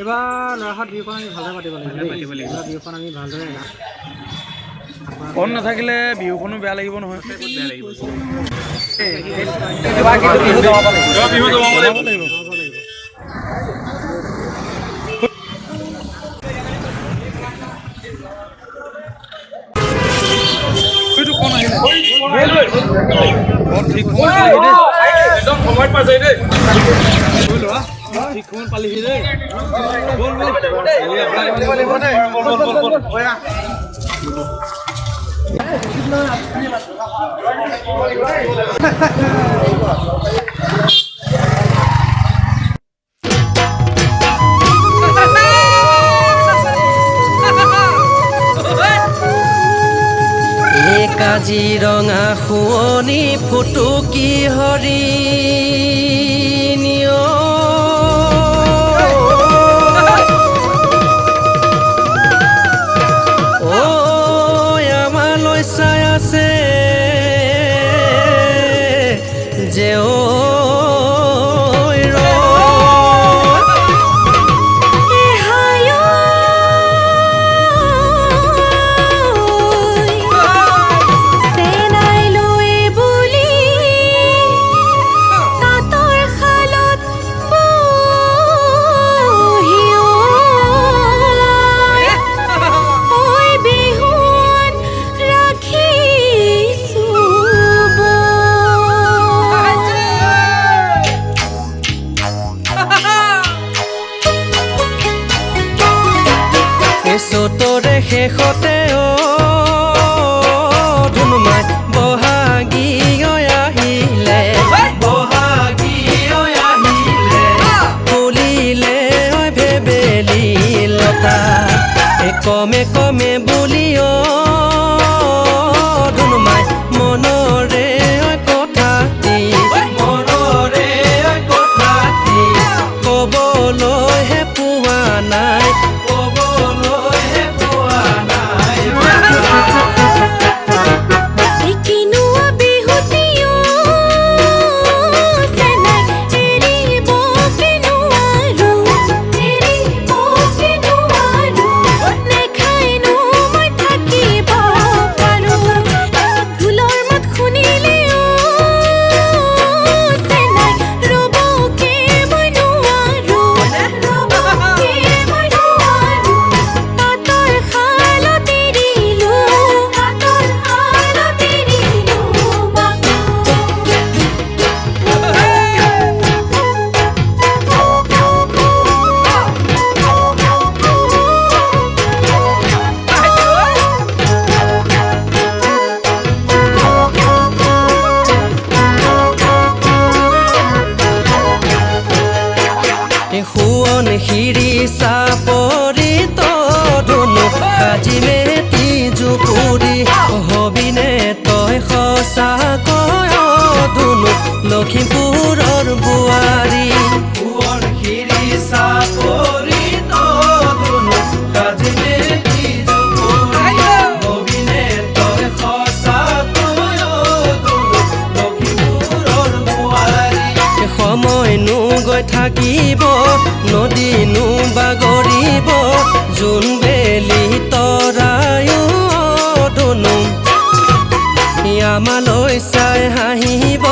এবাৰ ল'ৰাহাট বিহুখন আমি ভালদৰে পাতিব লাগিব। বিহুখন আমি ভালদৰে কণ নাথাকিলে বিহুখনো বেয়া লাগিব নহয়। বেয়া লাগিব। বিহু জমাব লাগিব। কোন আহিলে? ঠিক একদম সময়ত পাইছে দেই। ঠিক সময়ত পালিহি দেই। কাজিৰঙা শুৱনি ফুটুকি হৰিণীয় ঐ আমালৈ চাই আছে যে চতৰে শেষতে ধুনুমাই বহাগী আহিলে ফুলিলে ভেবেলি লতা কমে কমে বুলি ধুনুমাই মনৰে কথাটি কবলৈহে পোৱা নাই শুৱন শিৰি চাপৰিত ধুনু সাজি মেটি জুপুৰি হবিনে তই সঁচাকৈ ধুনু লখিমপুৰৰ বোৱাৰী শুৱন শিৰি চাপৰিত ধুনু সাজি মেটি জুপুৰি হবিনে তই সঁচাকৈ ধুনু লখিমপুৰৰ বোৱাৰী সময়নো গৈ থাকিব নদীনো বাগৰিব জোন বেলি তৰায়ো ধুনু আমালৈ চাই হাঁহিব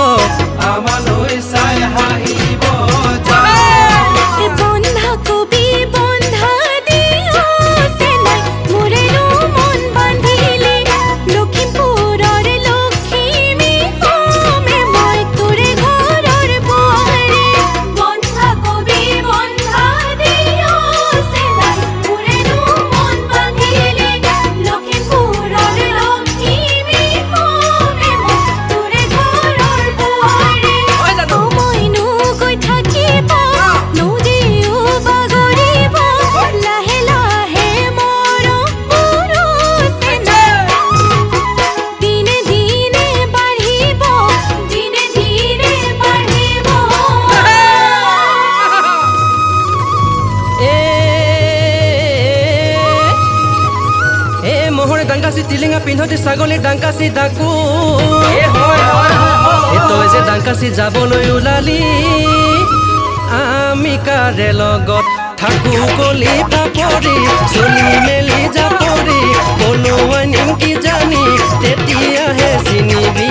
ডাংকাচি টিলিঙা পিন্ধতি ছাগলী ডাংকাচি ডাকো তই যে ডাংকাচি যাবলৈ ওলালি আমি কাৰে লগত থাকো কলি পাপৰি চলি মেলি জাপৰি বনোৱা নিমকি জানি তেতিয়াহে চিনিবি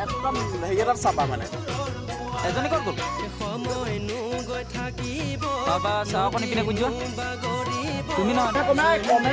একদম হেৰিয়াত চাবা মানে এজনী ক'ত গ'ল বাবা চাহ অকণ পিনে গুঞ্জোৱা তুমি নহয় কমে